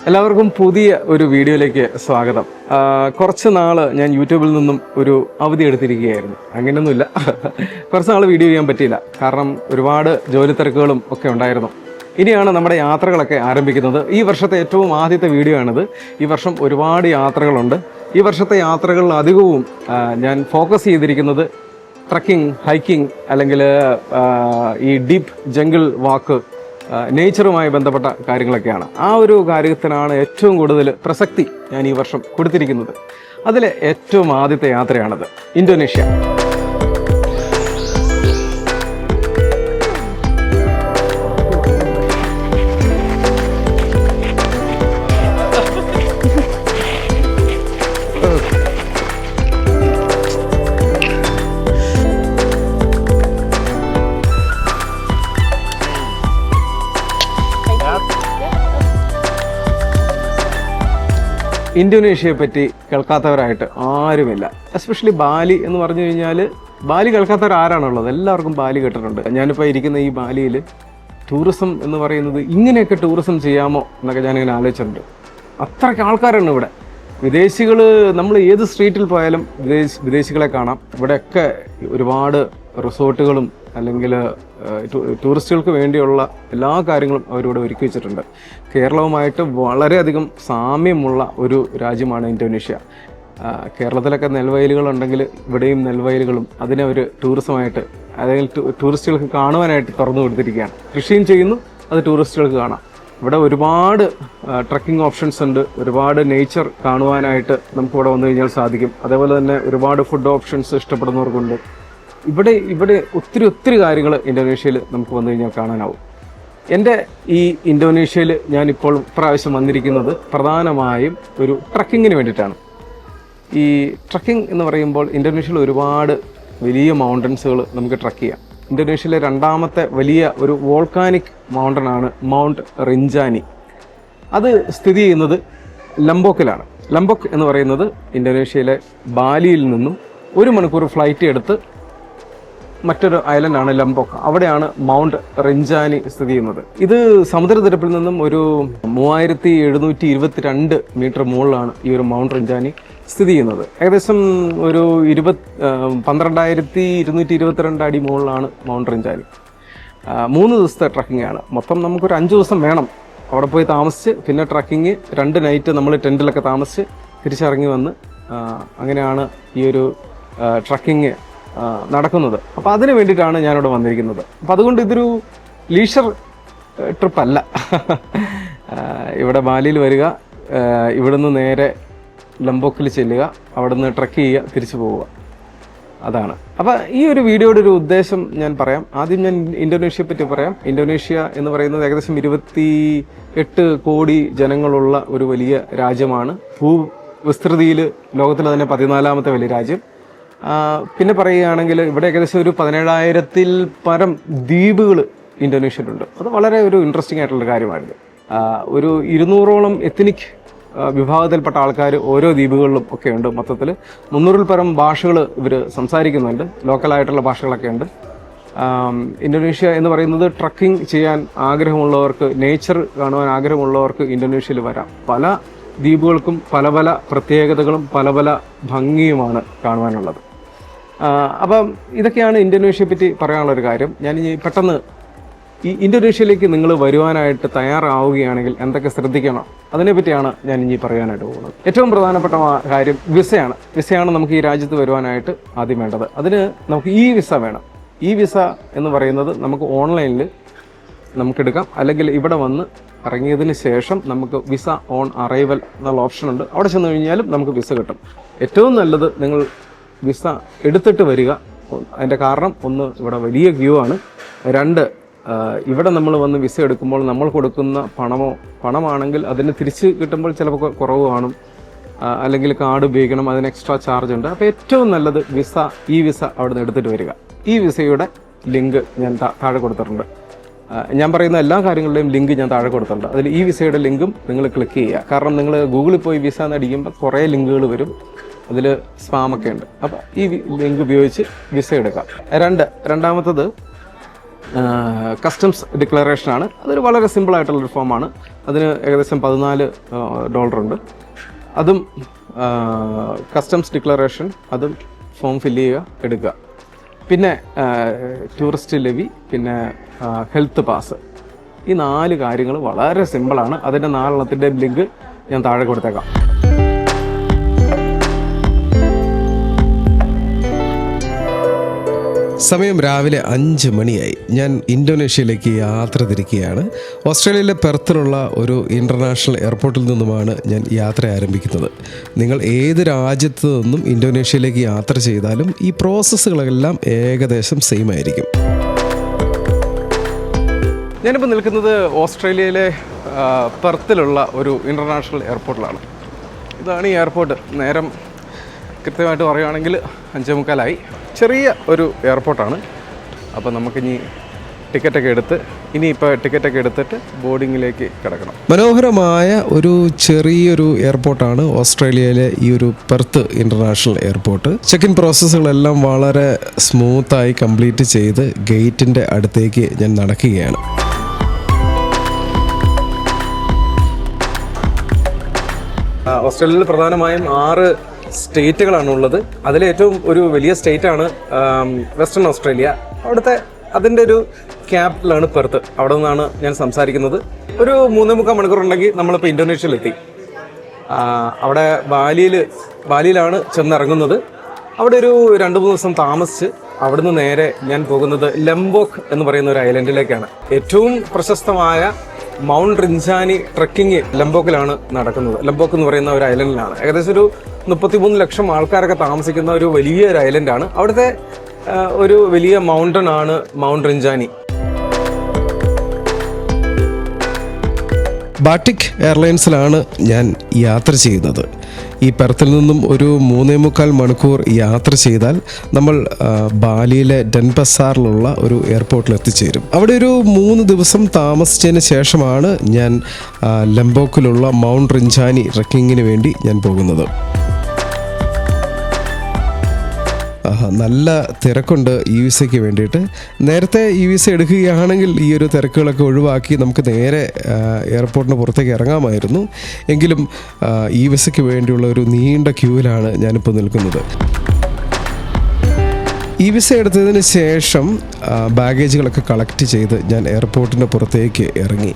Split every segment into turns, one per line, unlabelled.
എല്ലാവർക്കും പുതിയ ഒരു വീഡിയോയിലേക്ക് സ്വാഗതം. കുറച്ച് നാൾ ഞാൻ യൂട്യൂബിൽ നിന്നും ഒരു അവധി എടുത്തിരിക്കുകയായിരുന്നു. അങ്ങനെയൊന്നുമില്ല, കുറച്ച് നാൾ വീഡിയോ ചെയ്യാൻ പറ്റിയില്ല. കാരണം ഒരുപാട് ജോലി തിരക്കുകളും ഒക്കെ ഉണ്ടായിരുന്നു. ഇനിയാണ് നമ്മുടെ യാത്രകളൊക്കെ ആരംഭിക്കുന്നത്. ഈ വർഷത്തെ ഏറ്റവും ആദ്യത്തെ വീഡിയോ ആണിത്. ഈ വർഷം ഒരുപാട് യാത്രകളുണ്ട്. ഈ വർഷത്തെ യാത്രകളിൽ അധികവും ഞാൻ ഫോക്കസ് ചെയ്തിരിക്കുന്നത് ട്രക്കിംഗ്, ഹൈക്കിംഗ്, അല്ലെങ്കിൽ ഈ ഡീപ്പ് ജംഗിൾ വാക്ക്, നേച്ചറുമായി ബന്ധപ്പെട്ട കാര്യങ്ങളൊക്കെയാണ്. ആ ഒരു കാര്യത്തിനാണ് ഏറ്റവും കൂടുതൽ പ്രസക്തി ഞാൻ ഈ വർഷം കൊടുത്തിരിക്കുന്നത്. അതിലെ ഏറ്റവും ആദ്യത്തെ യാത്രയാണത്, ഇന്തോനേഷ്യ. ഇന്തോനേഷ്യയെ പറ്റി കേൾക്കാത്തവരായിട്ട് ആരുമില്ല. എസ്പെഷ്യലി ബാലി എന്ന് പറഞ്ഞു കഴിഞ്ഞാൽ, ബാലി കേൾക്കാത്തവർ ആരാണുള്ളത്? എല്ലാവർക്കും ബാലി കേട്ടിട്ടുണ്ട്. ഞാനിപ്പോൾ ഇരിക്കുന്ന ഈ ബാലിയിൽ ടൂറിസം എന്ന് പറയുന്നത്, ഇങ്ങനെയൊക്കെ ടൂറിസം ചെയ്യാമോ എന്നൊക്കെ ഞാനിങ്ങനെ ആലോചിച്ചിട്ടുണ്ട്. അത്രയ്ക്ക് ആൾക്കാരാണ് ഇവിടെ. വിദേശികൾ, നമ്മൾ ഏത് സ്ട്രീറ്റിൽ പോയാലും വിദേശികളെ കാണാം. ഇവിടെയൊക്കെ ഒരുപാട് റിസോർട്ടുകളും അല്ലെങ്കിൽ ടൂറിസ്റ്റുകൾക്ക് വേണ്ടിയുള്ള എല്ലാ കാര്യങ്ങളും അവരിവിടെ ഒരുക്കി വെച്ചിട്ടുണ്ട്. കേരളവുമായിട്ട് വളരെയധികം സാമ്യമുള്ള ഒരു രാജ്യമാണ് ഇന്തോനേഷ്യ. കേരളത്തിലൊക്കെ നെൽവയലുകളുണ്ടെങ്കിൽ ഇവിടെയും നെൽവയലുകളും അതിനെ ഒരു ടൂറിസമായിട്ട്, അല്ലെങ്കിൽ ടൂറിസ്റ്റുകൾക്ക് കാണുവാനായിട്ട് തുറന്നു കൊടുത്തിരിക്കുകയാണ്. കൃഷിയും ചെയ്യുന്നു, അത് ടൂറിസ്റ്റുകൾക്ക് കാണാം. ഇവിടെ ഒരുപാട് ട്രക്കിംഗ് ഓപ്ഷൻസ് ഉണ്ട്. ഒരുപാട് നേച്ചർ കാണുവാനായിട്ട് നമുക്കിവിടെ വന്നു കഴിഞ്ഞാൽ സാധിക്കും. അതേപോലെ തന്നെ ഒരുപാട് ഫുഡ് ഓപ്ഷൻസ് ഇഷ്ടപ്പെടുന്നവർക്കുണ്ട്. ഇവിടെ ഒത്തിരി കാര്യങ്ങൾ ഇന്തോനേഷ്യയിൽ നമുക്ക് വന്നു കഴിഞ്ഞാൽ കാണാനാവും. എൻ്റെ ഈ ഇന്തോനേഷ്യയിൽ ഞാനിപ്പോൾ പ്രാവശ്യം വന്നിരിക്കുന്നത് പ്രധാനമായും ഒരു ട്രക്കിങ്ങിന് വേണ്ടിയിട്ടാണ്. ഈ ട്രക്കിംഗ് എന്ന് പറയുമ്പോൾ ഇന്തോനേഷ്യയിൽ ഒരുപാട് വലിയ മൗണ്ടൻസുകൾ നമുക്ക് ട്രക്ക് ചെയ്യാം. ഇന്തോനേഷ്യയിലെ രണ്ടാമത്തെ വലിയ ഒരു വോൾക്കാനിക് മൗണ്ടനാണ് മൗണ്ട് റിഞ്ചാനി. അത് സ്ഥിതി ചെയ്യുന്നത് ലംബോക്കിലാണ്. ലംബോക്ക് എന്ന് പറയുന്നത് ഇന്തോനേഷ്യയിലെ ബാലിയിൽ നിന്നും 1 മണിക്കൂർ ഫ്ലൈറ്റ് എടുത്ത് മറ്റൊരു ഐലൻഡാണ് ലംബോക്ക്. അവിടെയാണ് മൗണ്ട് റിഞ്ചാനി സ്ഥിതി ചെയ്യുന്നത്. ഇത് സമുദ്രനിരപ്പിൽ നിന്നും ഒരു 3722 മീറ്റർ മുകളിലാണ് ഈ ഒരു മൗണ്ട് റിഞ്ചാനി സ്ഥിതി ചെയ്യുന്നത്. ഏകദേശം ഒരു 12,222 അടി മുകളിലാണ് മൗണ്ട് റിഞ്ചാനി. 3 ദിവസത്തെ ട്രക്കിംഗ് ആണ്. മൊത്തം നമുക്കൊരു 5 ദിവസം വേണം അവിടെ പോയി താമസിച്ച്, പിന്നെ ട്രക്കിങ് 2 നൈറ്റ് നമ്മൾ ടെൻറ്റിലൊക്കെ താമസിച്ച് തിരിച്ചിറങ്ങി വന്ന്, അങ്ങനെയാണ് ഈ ഒരു ട്രക്കിങ് നടക്കുന്നത്. അപ്പോൾ അതിന് വേണ്ടിയിട്ടാണ് ഞാനിവിടെ വന്നിരിക്കുന്നത്. അപ്പോൾ അതുകൊണ്ട് ഇതൊരു ലീഷർ ട്രിപ്പല്ല. ഇവിടെ ബാലിയിൽ വരിക, ഇവിടുന്ന് നേരെ ലംബോക്കിൽ ചെല്ലുക, അവിടുന്ന് ട്രക്ക് ചെയ്യുക, തിരിച്ചു പോവുക, അതാണ്. അപ്പോൾ ഈ ഒരു വീഡിയോയുടെ ഒരു ഉദ്ദേശം ഞാൻ പറയാം. ആദ്യം ഞാൻ ഇന്തോനേഷ്യയെ പറ്റി പറയാം. ഇന്തോനേഷ്യ എന്ന് പറയുന്നത് ഏകദേശം 28 കോടി ജനങ്ങളുള്ള ഒരു വലിയ രാജ്യമാണ്. ഭൂവിസ്തൃതിയിൽ ലോകത്തിലെ തന്നെ 14ാമത്തെ വലിയ രാജ്യം. പിന്നെ പറയുകയാണെങ്കിൽ ഇവിടെ ഏകദേശം ഒരു 17,000-ൽ പരം ദ്വീപുകൾ ഇന്തോനേഷ്യയിലുണ്ട്. അത് വളരെ ഒരു ഇൻട്രസ്റ്റിംഗ് ആയിട്ടുള്ള കാര്യമായിരുന്നു. ഒരു 200ഓളം എത്നിക് വിഭാഗത്തിൽപ്പെട്ട ആൾക്കാർ ഓരോ ദ്വീപുകളിലും ഒക്കെ ഉണ്ട്. മൊത്തത്തിൽ 300-ൽ പരം ഭാഷകൾ ഇവർ സംസാരിക്കുന്നുണ്ട്. ലോക്കലായിട്ടുള്ള ഭാഷകളൊക്കെ ഉണ്ട്. ഇന്തോനേഷ്യ എന്ന് പറയുന്നത് ട്രക്കിംഗ് ചെയ്യാൻ ആഗ്രഹമുള്ളവർക്ക്, നേച്ചർ കാണുവാൻ ആഗ്രഹമുള്ളവർക്ക് ഇന്തോനേഷ്യയിൽ വരാം. പല ദ്വീപുകൾക്കും പല പ്രത്യേകതകളും പല ഭംഗിയുമാണ് കാണുവാനുള്ളത്. അപ്പം ഇതൊക്കെയാണ് ഇന്തോനേഷ്യയെ പറ്റി പറയാനുള്ളൊരു കാര്യം. ഞാനിനി പെട്ടെന്ന് ഈ ഇന്തോനേഷ്യയിലേക്ക് നിങ്ങൾ വരുവാനായിട്ട് തയ്യാറാവുകയാണെങ്കിൽ എന്തൊക്കെ ശ്രദ്ധിക്കണം, അതിനെപ്പറ്റിയാണ് ഞാൻ ഇനി പറയാനായിട്ട് പോകുന്നത്. ഏറ്റവും പ്രധാനപ്പെട്ട കാര്യം വിസയാണ് നമുക്ക് ഈ രാജ്യത്ത് വരുവാനായിട്ട് ആദ്യം വേണ്ടത്. അതിന് നമുക്ക് ഈ വിസ വേണം. ഈ വിസ എന്ന് പറയുന്നത് നമുക്ക് ഓൺലൈനിൽ നമുക്കെടുക്കാം, അല്ലെങ്കിൽ ഇവിടെ വന്ന് ഇറങ്ങിയതിന് ശേഷം നമുക്ക് വിസ ഓൺ അറൈവൽ എന്നുള്ള ഓപ്ഷൻ ഉണ്ട്. അവിടെ ചെന്ന് കഴിഞ്ഞാലും നമുക്ക് വിസ കിട്ടും. ഏറ്റവും നല്ലത് നിങ്ങൾ വിസ എടുത്തിട്ട് വരിക. അതിൻ്റെ കാരണം, 1, ഇവിടെ വലിയ ക്യൂ ആണ്. 2, ഇവിടെ നമ്മൾ വന്ന് വിസ എടുക്കുമ്പോൾ നമ്മൾ കൊടുക്കുന്ന പണമാണെങ്കിൽ അതിന് തിരിച്ച് കിട്ടുമ്പോൾ ചിലപ്പോൾ കുറവ് കാണും, അല്ലെങ്കിൽ കാർഡ് ഉപയോഗിക്കണം, അതിന് എക്സ്ട്രാ ചാർജ് ഉണ്ട്. അപ്പോൾ ഏറ്റവും നല്ലത് ഈ വിസ അവിടെ നിന്ന് എടുത്തിട്ട് വരിക. ഈ വിസയുടെ ലിങ്ക് ഞാൻ താഴെ കൊടുത്തിട്ടുണ്ട്. ഞാൻ പറയുന്ന എല്ലാ കാര്യങ്ങളുടെയും ലിങ്ക് ഞാൻ താഴെ കൊടുത്തിട്ടുണ്ട്. അതിൽ ഈ വിസയുടെ ലിങ്കും നിങ്ങൾ ക്ലിക്ക് ചെയ്യുക. കാരണം നിങ്ങൾ ഗൂഗിളിൽ പോയി വിസ എന്നടിക്കുമ്പോൾ കുറേ ലിങ്കുകൾ വരും, അതിൽ സ്പാമൊക്കെ ഉണ്ട്. അപ്പോൾ ഈ ലിങ്ക് ഉപയോഗിച്ച് വിസ എടുക്കാം. രണ്ടാമത്തത് കസ്റ്റംസ് ഡിക്ലറേഷനാണ്. അതൊരു വളരെ സിമ്പിളായിട്ടുള്ളൊരു ഫോമാണ്. അതിന് ഏകദേശം $14 അതും കസ്റ്റംസ് ഡിക്ലറേഷൻ, അതും ഫോം ഫില്ല് ചെയ്യുക, എടുക്കുക. പിന്നെ ടൂറിസ്റ്റ് ലെവി, പിന്നെ ഹെൽത്ത് പാസ്. ഈ 4 കാര്യങ്ങൾ വളരെ സിമ്പിളാണ്. അതിൻ്റെ 4 ലിങ്ക് ഞാൻ താഴെ കൊടുത്തേക്കാം.
സമയം രാവിലെ 5 മണിയായി. ഞാൻ ഇന്തോനേഷ്യയിലേക്ക് യാത്ര തിരിക്കുകയാണ്. ഓസ്ട്രേലിയയിലെ പെർത്തിലുള്ള ഒരു ഇൻ്റർനാഷണൽ എയർപോർട്ടിൽ നിന്നുമാണ് ഞാൻ യാത്ര ആരംഭിക്കുന്നത്. നിങ്ങൾ ഏത് രാജ്യത്ത് നിന്നും ഇന്തോനേഷ്യയിലേക്ക് യാത്ര ചെയ്താലും ഈ പ്രോസസ്സുകളെല്ലാം ഏകദേശം സെയിം ആയിരിക്കും.
ഞാനിപ്പോൾ നിൽക്കുന്നത് ഓസ്ട്രേലിയയിലെ പെർത്തിലുള്ള ഒരു ഇൻ്റർനാഷണൽ എയർപോർട്ടിലാണ്. ഇതാണ് ഈ എയർപോർട്ട്. നേരം കൃത്യമായിട്ട് പറയുകയാണെങ്കിൽ 5:45. ചെറിയ ഒരു എയർപോർട്ടാണ്. അപ്പോൾ നമുക്കിനി ടിക്കറ്റൊക്കെ എടുത്തിട്ട് ബോർഡിങ്ങിലേക്ക് കിടക്കണം.
മനോഹരമായ ഒരു ചെറിയൊരു എയർപോർട്ടാണ് ഓസ്ട്രേലിയയിലെ ഈ ഒരു Perth international airport. Check in പ്രോസസ്സുകളെല്ലാം വളരെ സ്മൂത്തായി കംപ്ലീറ്റ് ചെയ്ത് ഗേറ്റിൻ്റെ അടുത്തേക്ക് ഞാൻ നടക്കുകയാണ്.
ഓസ്ട്രേലിയയിൽ പ്രധാനമായും 6 സ്റ്റേറ്റുകളാണ് ഉള്ളത്. അതിലേറ്റവും ഒരു വലിയ സ്റ്റേറ്റാണ് വെസ്റ്റേൺ ഓസ്ട്രേലിയ. അതിൻ്റെ ഒരു ക്യാപിറ്റലാണ് പെർത്ത്. അവിടെ നിന്നാണ് ഞാൻ സംസാരിക്കുന്നത്. ഒരു 3.25 മണിക്കൂർ ഉണ്ടെങ്കിൽ നമ്മളിപ്പോൾ ഇന്തോനേഷ്യയിലെത്തി. അവിടെ ബാലിയിലാണ് ചെന്നിറങ്ങുന്നത്. അവിടെ ഒരു 2-3 ദിവസം താമസിച്ച് അവിടുന്ന് നേരെ ഞാൻ പോകുന്നത് ലംബോക്ക് എന്ന് പറയുന്ന ഒരു ഐലൻഡിലേക്കാണ്. ഏറ്റവും പ്രശസ്തമായ മൗണ്ട് റിഞ്ചാനി ട്രക്കിംഗ് ലംബോക്കിലാണ് നടക്കുന്നത്. ലംബോക്ക് എന്ന് പറയുന്ന ഒരു ഐലൻഡിലാണ്. ഏകദേശം ഒരു 33 ലക്ഷം ആൾക്കാരൊക്കെ താമസിക്കുന്ന ഒരു വലിയൊരു ഐലൻഡാണ്. അവിടുത്തെ ഒരു വലിയ മൗണ്ടൻ ആണ് മൗണ്ട് റിഞ്ചാനി.
ബാറ്റിക് എയർലൈൻസിലാണ് ഞാൻ യാത്ര ചെയ്യുന്നത്. ഈ പെർത്തിൽ നിന്നും ഒരു 3.25 മണിക്കൂർ യാത്ര ചെയ്താൽ നമ്മൾ ബാലിയിലെ ഡെൻപസാറിലുള്ള ഒരു എയർപോർട്ടിൽ എത്തിച്ചേരും. അവിടെ ഒരു 3 ദിവസം താമസിച്ചതിന് ശേഷമാണ് ഞാൻ ലംബോക്കിലുള്ള മൗണ്ട് റിഞ്ചാനി ട്രക്കിങ്ങിന് വേണ്ടി ഞാൻ പോകുന്നത്. നല്ല തിരക്കുണ്ട് ഈ വിസയ്ക്ക് വേണ്ടിയിട്ട്. നേരത്തെ ഈ വിസ എടുക്കുകയാണെങ്കിൽ ഈ ഒരു തിരക്കുകളൊക്കെ ഒഴിവാക്കി നമുക്ക് നേരെ എയർപോർട്ടിന് പുറത്തേക്ക് ഇറങ്ങാമായിരുന്നു. എങ്കിലും ഈ വിസയ്ക്ക് വേണ്ടിയുള്ള ഒരു നീണ്ട ക്യൂവിലാണ് ഞാനിപ്പോൾ നിൽക്കുന്നത്. ഈ വിസ എടുത്തതിന് ശേഷം ബാഗേജുകളൊക്കെ കളക്ട് ചെയ്ത് ഞാൻ എയർപോർട്ടിൻ്റെ പുറത്തേക്ക് ഇറങ്ങി.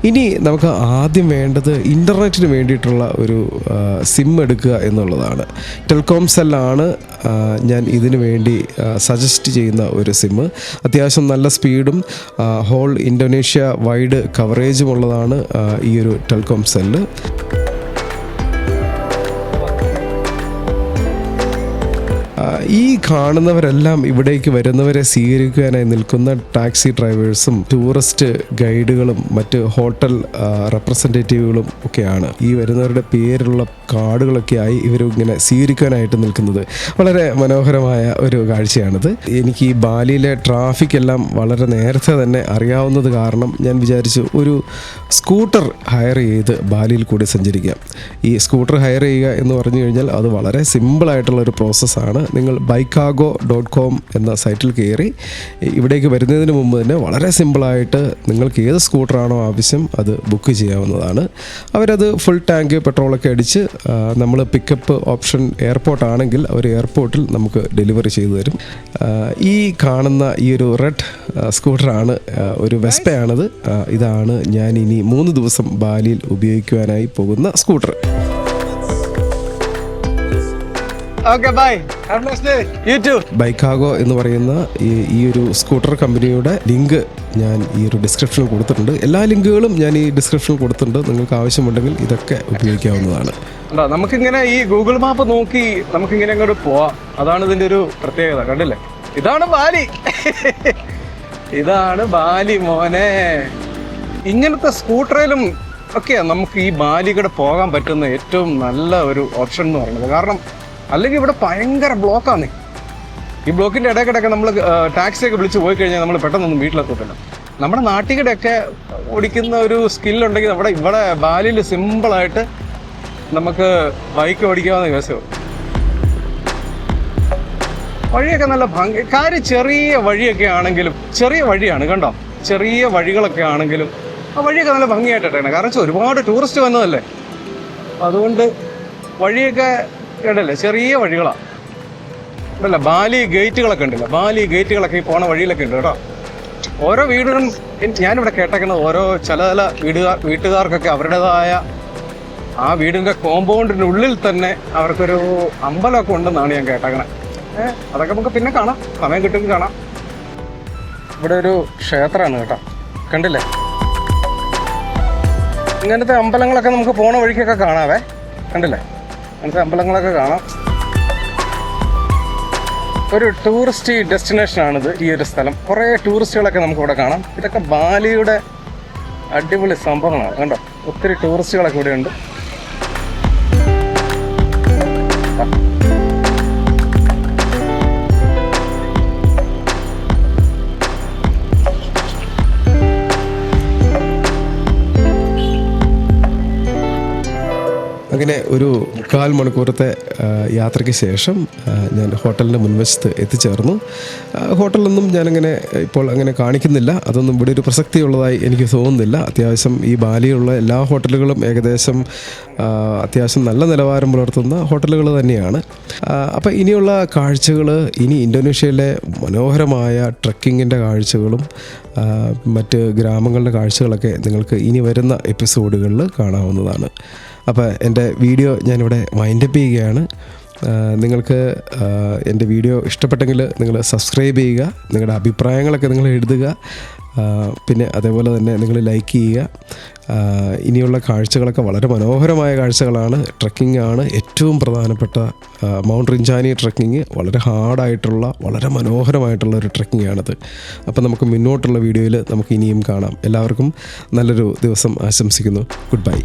ഇനി നമുക്ക് ആദ്യം വേണ്ടത് ഇൻ്റർനെറ്റിന് വേണ്ടിയിട്ടുള്ള ഒരു സിം എടുക്കുക എന്നുള്ളതാണ്. ടെലികോംസെല്ലാണ് ഞാൻ ഇതിനു വേണ്ടി സജസ്റ്റ് ചെയ്യുന്ന ഒരു സിം. അത്യാവശ്യം നല്ല സ്പീഡും ഹോൾ ഇന്തോനേഷ്യ വൈഡ് കവറേജും ഉള്ളതാണ് ഈ ഒരു ടെലികോംസെല്ല്. ഈ കാണുന്നവരെല്ലാം ഇവിടേക്ക് വരുന്നവരെ സ്വീകരിക്കാനായി നിൽക്കുന്ന ടാക്സി ഡ്രൈവേഴ്സും ടൂറിസ്റ്റ് ഗൈഡുകളും മറ്റ് ഹോട്ടൽ റെപ്രസെൻറ്റേറ്റീവുകളും ഒക്കെയാണ്. ഈ വരുന്നവരുടെ പേരുള്ള കാർഡുകളൊക്കെ ആയി ഇവരിങ്ങനെ സ്വീകരിക്കാനായിട്ട് നിൽക്കുന്നത്. വളരെ മനോഹരമായ ഒരു കാഴ്ചയാണിത്. എനിക്ക് ഈ ബാലിയിലെ ട്രാഫിക് എല്ലാം വളരെ നേരത്തെ തന്നെ അറിയാവുന്നത് കാരണം ഞാൻ വിചാരിച്ചു ഒരു സ്കൂട്ടർ ഹയർ ചെയ്ത് ബാലിയിൽ കൂടി സഞ്ചരിക്കാം. ഈ സ്കൂട്ടർ ഹയർ ചെയ്യുക എന്ന് പറഞ്ഞു കഴിഞ്ഞാൽ അത് വളരെ സിമ്പിളായിട്ടുള്ളൊരു പ്രോസസ്സാണ്. നിങ്ങൾ bikeago.com എന്ന സൈറ്റിൽ കയറി ഇവിടേക്ക് വരുന്നതിന് മുമ്പ് തന്നെ വളരെ സിമ്പിളായിട്ട് നിങ്ങൾക്ക് ഏത് സ്കൂട്ടറാണോ ആവശ്യം അത് ബുക്ക് ചെയ്യാവുന്നതാണ്. അവരത് ഫുൾ ടാങ്ക് പെട്രോളൊക്കെ അടിച്ച് നമ്മൾ പിക്കപ്പ് ഓപ്ഷൻ എയർപോർട്ടാണെങ്കിൽ ഒരു എയർപോർട്ടിൽ നമുക്ക് ഡെലിവറി ചെയ്തു തരും. ഈ കാണുന്ന ഈ ഒരു റെഡ് സ്കൂട്ടറാണ്, ഒരു വെസ്പയാണത്. ഇതാണ് ഞാൻ ഇനി 3 ദിവസം ബാലിയിൽ ഉപയോഗിക്കുവാനായി പോകുന്ന സ്കൂട്ടർ. ബൈക്കാഗോ എന്ന് പറയുന്ന ഈ ഒരു സ്കൂട്ടർ കമ്പനിയുടെ ലിങ്ക് ഞാൻ ഈ ഒരു ഡിസ്ക്രിപ്ഷനിൽ കൊടുത്തിട്ടുണ്ട്. എല്ലാ ലിങ്കുകളും ഞാൻ ഈ ഡിസ്ക്രിപ്ഷനിൽ കൊടുത്തിട്ടുണ്ട്. നിങ്ങൾക്ക് ആവശ്യമുണ്ടെങ്കിൽ ഇതൊക്കെ ഉപയോഗിക്കാവുന്നതാണ്.
നമുക്കിങ്ങനെ ഈ ഗൂഗിൾ മാപ്പ് നോക്കി നമുക്കിങ്ങനെ അങ്ങോട്ട് പോവാം. അതാണ് ഇതിൻ്റെ ഒരു പ്രത്യേകത. കണ്ടില്ലേ, ഇതാണ് ബാലി. ഇതാണ് ബാലി മോനെ. ഇങ്ങനത്തെ സ്കൂട്ടറിലും ഒക്കെ നമുക്ക് ഈ ബാലികൂടെ പോകാൻ പറ്റുന്ന ഏറ്റവും നല്ല ഒരു ഓപ്ഷൻ എന്ന് പറയുന്നത്. കാരണം അല്ലെങ്കിൽ ഇവിടെ ഭയങ്കര ബ്ലോക്കാണ്. ഈ ബ്ലോക്കിൻ്റെ ഇടയ്ക്കിടയ്ക്ക് നമ്മൾ ടാക്സിയൊക്കെ വിളിച്ച് പോയി കഴിഞ്ഞാൽ നമ്മൾ പെട്ടെന്നൊന്നും വീട്ടിലെത്തത്തില്ല. നമ്മുടെ നാട്ടികടെയൊക്കെ ഓടിക്കുന്ന ഒരു സ്കില്ലുണ്ടെങ്കിൽ ഇവിടെ ബാലിയിൽ സിമ്പിളായിട്ട് നമുക്ക് ബൈക്ക് ഓടിക്കാവുന്ന കേസോ. വഴിയൊക്കെ നല്ല കാര്യം ചെറിയ വഴിയൊക്കെ ആണെങ്കിലും, ചെറിയ വഴിയാണ് കണ്ടോ, ചെറിയ വഴികളൊക്കെ ആണെങ്കിലും ആ വഴിയൊക്കെ നല്ല ഭംഗിയായിട്ടാണ്, കാരണം വെച്ചാൽ ഒരുപാട് ടൂറിസ്റ്റ് വന്നതല്ലേ, അതുകൊണ്ട് വഴിയൊക്കെ ഉണ്ടല്ലേ ചെറിയ വഴികളാണ്. ഉണ്ടല്ല ബാലി ഗേറ്റുകളൊക്കെ ഉണ്ടല്ലോ, ബാലി ഗേറ്റുകളൊക്കെ ഈ പോണ വഴിയിലൊക്കെ ഉണ്ട് കേട്ടോ. ഓരോ വീടുകളും ഞാനിവിടെ കേട്ടേക്കുന്നത് ഓരോ ചില വീട്ടുകാർക്കൊക്കെ അവരുടേതായ ആ വീടിൻ്റെ കോമ്പൗണ്ടിനുള്ളിൽ തന്നെ അവർക്കൊരു അമ്പലമൊക്കെ ഉണ്ടെന്നാണ് ഞാൻ കേട്ടേക്കണേ. അതൊക്കെ നമുക്ക് പിന്നെ കാണാം, സമയം കിട്ടുമെങ്കിൽ കാണാം. ഇവിടെ ഒരു ക്ഷേത്രമാണ് കേട്ടോ, കണ്ടില്ലേ? ഇങ്ങനത്തെ അമ്പലങ്ങളൊക്കെ നമുക്ക് പോണ വഴിക്കൊക്കെ കാണാവേ, കണ്ടില്ലേ? അങ്ങനത്തെ അമ്പലങ്ങളൊക്കെ കാണാം. ഒരു ടൂറിസ്റ്റ് ഡെസ്റ്റിനേഷനാണിത് ഈ ഒരു സ്ഥലം. കുറേ ടൂറിസ്റ്റുകളൊക്കെ നമുക്ക് ഇവിടെ കാണാം. ഇതൊക്കെ ബാലിയുടെ അടിപൊളി സംഭവങ്ങളാണ് കണ്ടോ. ഒത്തിരി ടൂറിസ്റ്റുകളൊക്കെ ഇവിടെ ഉണ്ട്.
അങ്ങനെ ഒരു 1/4 മണിക്കൂറത്തെ യാത്രയ്ക്ക് ശേഷം ഞാൻ ഹോട്ടലിൻ്റെ മുൻവശത്ത് എത്തിച്ചേർന്നു. ഹോട്ടലൊന്നും ഞാനങ്ങനെ ഇപ്പോൾ അങ്ങനെ കാണിക്കുന്നില്ല, അതൊന്നും ഇവിടെ ഒരു പ്രസക്തിയുള്ളതായി എനിക്ക് തോന്നുന്നില്ല. അത്യാവശ്യം ഈ ബാലിയുള്ള എല്ലാ ഹോട്ടലുകളും ഏകദേശം അത്യാവശ്യം നല്ല നിലവാരം പുലർത്തുന്ന ഹോട്ടലുകൾ തന്നെയാണ്. അപ്പോൾ ഇനിയുള്ള കാഴ്ചകൾ, ഇനി ഇന്തോനേഷ്യയിലെ മനോഹരമായ ട്രക്കിങ്ങിൻ്റെ കാഴ്ചകളും മറ്റ് ഗ്രാമങ്ങളുടെ കാഴ്ചകളൊക്കെ നിങ്ങൾക്ക് ഇനി വരുന്ന എപ്പിസോഡുകളിൽ കാണാവുന്നതാണ്. അപ്പോൾ എൻ്റെ വീഡിയോ ഞാനിവിടെ വൈൻഡപ്പ് ചെയ്യുകയാണ്. നിങ്ങൾക്ക് എൻ്റെ വീഡിയോ ഇഷ്ടപ്പെട്ടെങ്കിൽ നിങ്ങൾ സബ്സ്ക്രൈബ് ചെയ്യുക, നിങ്ങളുടെ അഭിപ്രായങ്ങളൊക്കെ നിങ്ങൾ എഴുതുക, പിന്നെ അതേപോലെ തന്നെ നിങ്ങൾ ലൈക്ക് ചെയ്യുക. ഇനിയുള്ള കാഴ്ചകളൊക്കെ വളരെ മനോഹരമായ കാഴ്ചകളാണ്. ട്രക്കിംഗ് ആണ് ഏറ്റവും പ്രധാനപ്പെട്ട. മൗണ്ട് റിഞ്ചാനി ട്രക്കിങ് വളരെ ഹാർഡായിട്ടുള്ള വളരെ മനോഹരമായിട്ടുള്ള ഒരു ട്രക്കിംഗ് ആണിത്. അപ്പോൾ നമുക്ക് മുന്നോട്ടുള്ള വീഡിയോയിൽ നമുക്ക് ഇനിയും കാണാം. എല്ലാവർക്കും നല്ലൊരു ദിവസം ആശംസിക്കുന്നു. Good bye.